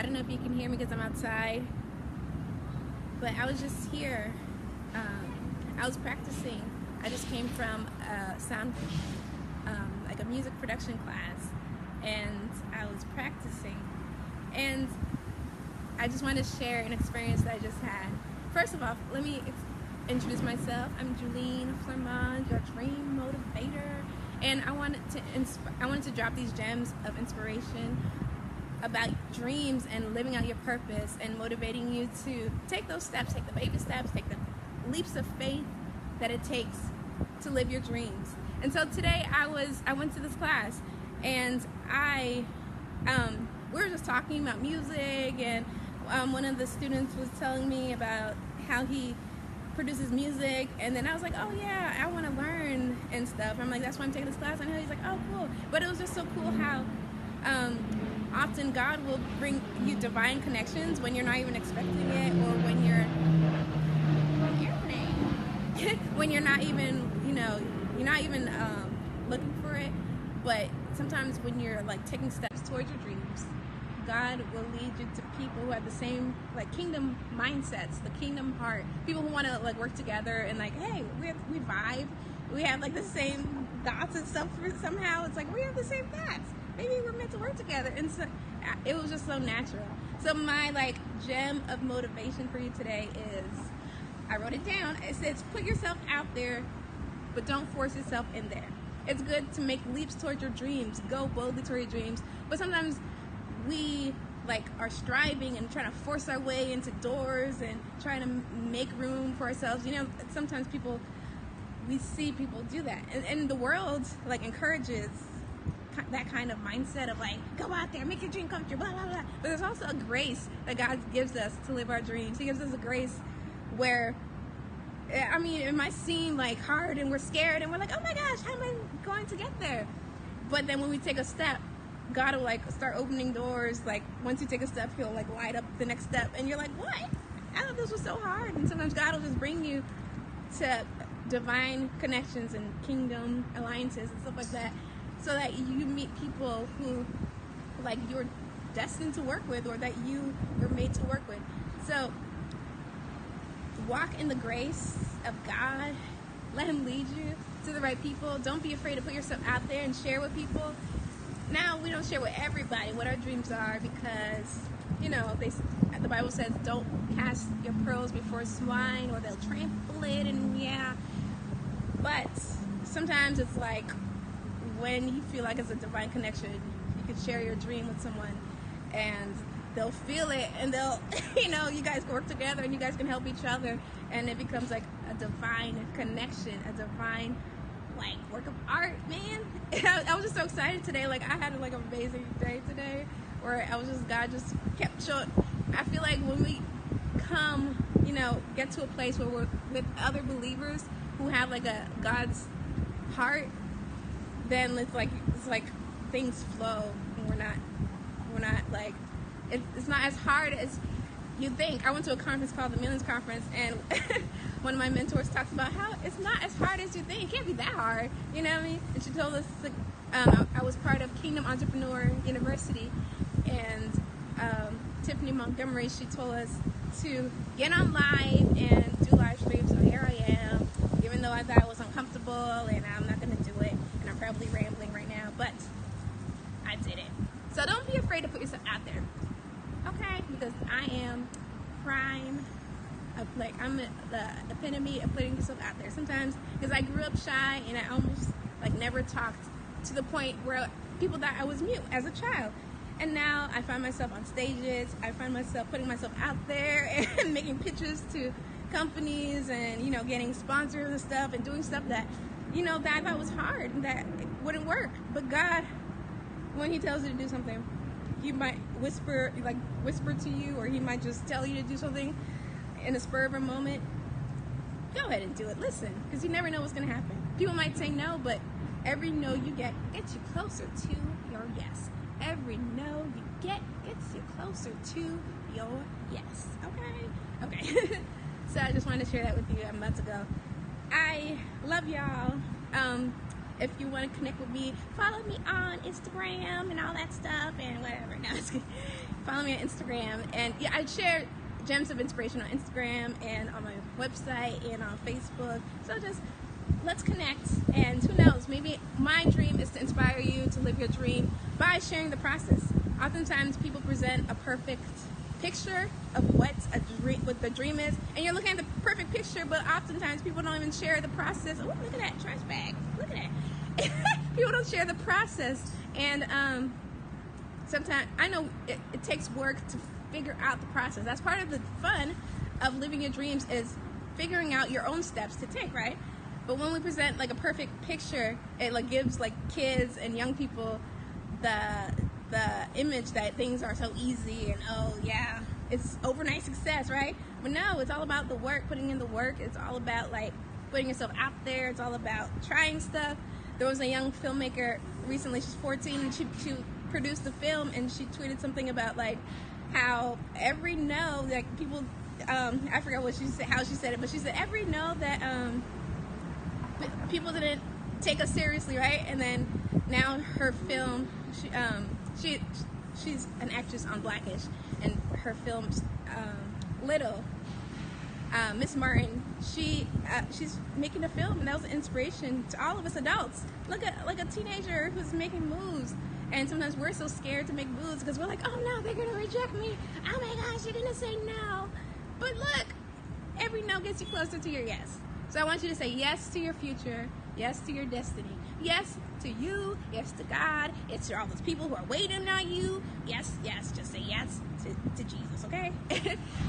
don't know if you can hear me because I'm outside, but I was just here. I was practicing. I just came from a like a music production class, and I was practicing. And I just wanted to share an experience that I just had. First of all, let me introduce myself. I'm Julene, your dream motivator, and I wanted to drop these gems of inspiration about dreams and living out your purpose, and motivating you to take those steps, take the baby steps, take the leaps of faith that it takes to live your dreams. And so today I went to this class, and we were just talking about music, and one of the students was telling me about how he produces music, and then I was like, oh yeah, I want to learn and stuff. I'm like, that's why I'm taking this class. I know. He's like, oh cool. But it was just so cool how often God will bring you divine connections when you're not even expecting it, or when you're when you're not even, you're not even looking for it. But sometimes when you're like taking steps towards your dreams, God will lead you to people who have the same like kingdom mindsets, the kingdom heart, people who want to like work together, and like, hey, we vibe, we have like the same thoughts and stuff. Somehow it's like we have the same thoughts, maybe we're meant to work together. And so it was just so natural. So my like gem of motivation for you today is, I wrote it down. It says, put yourself out there, but don't force yourself in there. It's good to make leaps towards your dreams, go boldly toward your dreams, but sometimes we like are striving and trying to force our way into doors and trying to make room for ourselves. Sometimes we see people do that, and the world like encourages that kind of mindset of like, go out there, make your dream come true, blah blah blah. But there's also a grace that God gives us to live our dreams. He gives us a grace where, I mean, it might seem like hard and we're scared and we're like, oh my gosh, how am I going to get there? But then when we take a step, God will like start opening doors. Like once you take a step, he'll like light up the next step, and you're like, what? I thought this was so hard. And sometimes God will just bring you to divine connections and kingdom alliances and stuff like that, so that you meet people who like you're destined to work with, or that you were made to work with. So walk in the grace of God. Let him lead you to the right people. Don't be afraid to put yourself out there and share with people. Now, we don't share with everybody what our dreams are, because the Bible says don't cast your pearls before swine, or they'll trample it. And yeah, but sometimes it's like when you feel like it's a divine connection, you can share your dream with someone and they'll feel it, and they'll you guys can work together and you guys can help each other, and it becomes like a divine connection, a divine like work of art, man. I was just so excited today. Like I had like an amazing day today, where God just kept showing. I feel like when we come, get to a place where we're with other believers who have like a God's heart, then it's like things flow, and we're not like, it's not as hard as you think. I went to a conference called the Millions Conference, and one of my mentors talks about how it's not as hard as you think. It can't be that hard, you know what I mean? And she told us, I was part of Kingdom Entrepreneur University, and Tiffany Montgomery, she told us to get on live and do live streams. So here I am, even though I thought it was uncomfortable, and I'm not going to do it, and I'm probably rambling right now, but I did it. So don't be afraid to put yourself out there, okay? Because I am prime. I'm the epitome of putting yourself out there. Sometimes, because I grew up shy, and I almost like never talked, to the point where people thought I was mute as a child. And now I find myself on stages. I find myself putting myself out there and making pitches to companies, and getting sponsors and stuff, and doing stuff that that I thought was hard and that it wouldn't work. But God, when he tells you to do something, he might whisper to you, or he might just tell you to do something in a spur of a moment. Go ahead and do it. Listen, because you never know what's going to happen. People might say no, but every no you get gets you closer to your yes. Every no you get gets you closer to your yes. Okay. So I just wanted to share that with you. I'm about to go. I love y'all. if you want to connect with me, follow me on Instagram and all that stuff and whatever. No, just kidding. Follow me on Instagram, and yeah, I share gems of inspiration on Instagram and on my website and on Facebook. So just let's connect, and who knows, maybe my dream is to inspire you to live your dream by sharing the process. Oftentimes people present a perfect picture of what the dream is, and you're looking at the perfect picture, but oftentimes people don't even share the process. Oh, look at that trash bag, look at that. People don't share the process, and sometimes I know it takes work to figure out the process. That's part of the fun of living your dreams, is figuring out your own steps to take, right? But when we present like a perfect picture, it like gives like kids and young people the image that things are so easy and oh yeah, it's overnight success, right? But no, it's all about the work, putting in the work. It's all about like putting yourself out there. It's all about trying stuff. There was a young filmmaker recently, she's 14, and she produced the film, and she tweeted something about like how every no, like people, I forgot what she said, how she said it, but she said every no that people didn't take us seriously, right? And then now her film, she's an actress on Blackish, and her film Little, Miss Martin, she's making a film, and that was an inspiration to all of us adults. Look at like a teenager who's making moves, and sometimes we're so scared to make moves because we're like, oh no, they're gonna reject me. Oh my gosh, you're gonna say no. But look, every no gets you closer to your yes. So I want you to say yes to your future, yes to your destiny, yes to you, yes to God, yes to all those people who are waiting on you. Yes, yes, just say yes to Jesus, okay?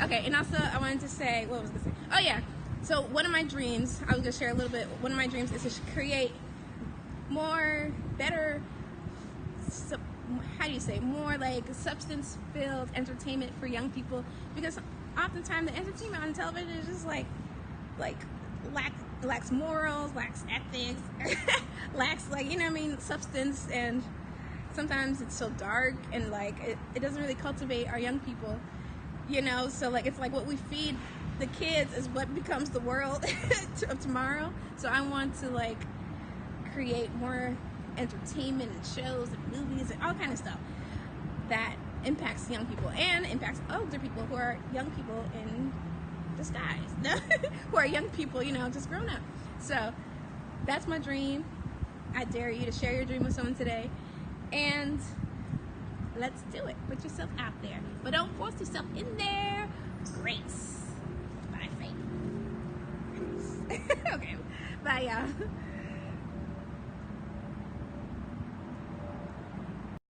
Okay, and also I wanted to say, what was I gonna say? Oh yeah, so one of my dreams, I was gonna share a little bit, one of my dreams is to create better, how do you say, more like substance-filled entertainment for young people, because oftentimes the entertainment on television is just like lacks morals, lacks ethics, lacks, like, you know what I mean, substance, and sometimes it's so dark, and like it doesn't really cultivate our young people, you know. So like it's like what we feed the kids is what becomes the world of tomorrow. So I want to like create more entertainment and shows and movies and all kind of stuff that impacts young people and impacts older people who are young people in disguise, who are young people, you know, just grown up. So that's my dream. I dare you to share your dream with someone today, and let's do it. Put yourself out there, but don't force yourself in there. Grace by faith. Okay, bye y'all.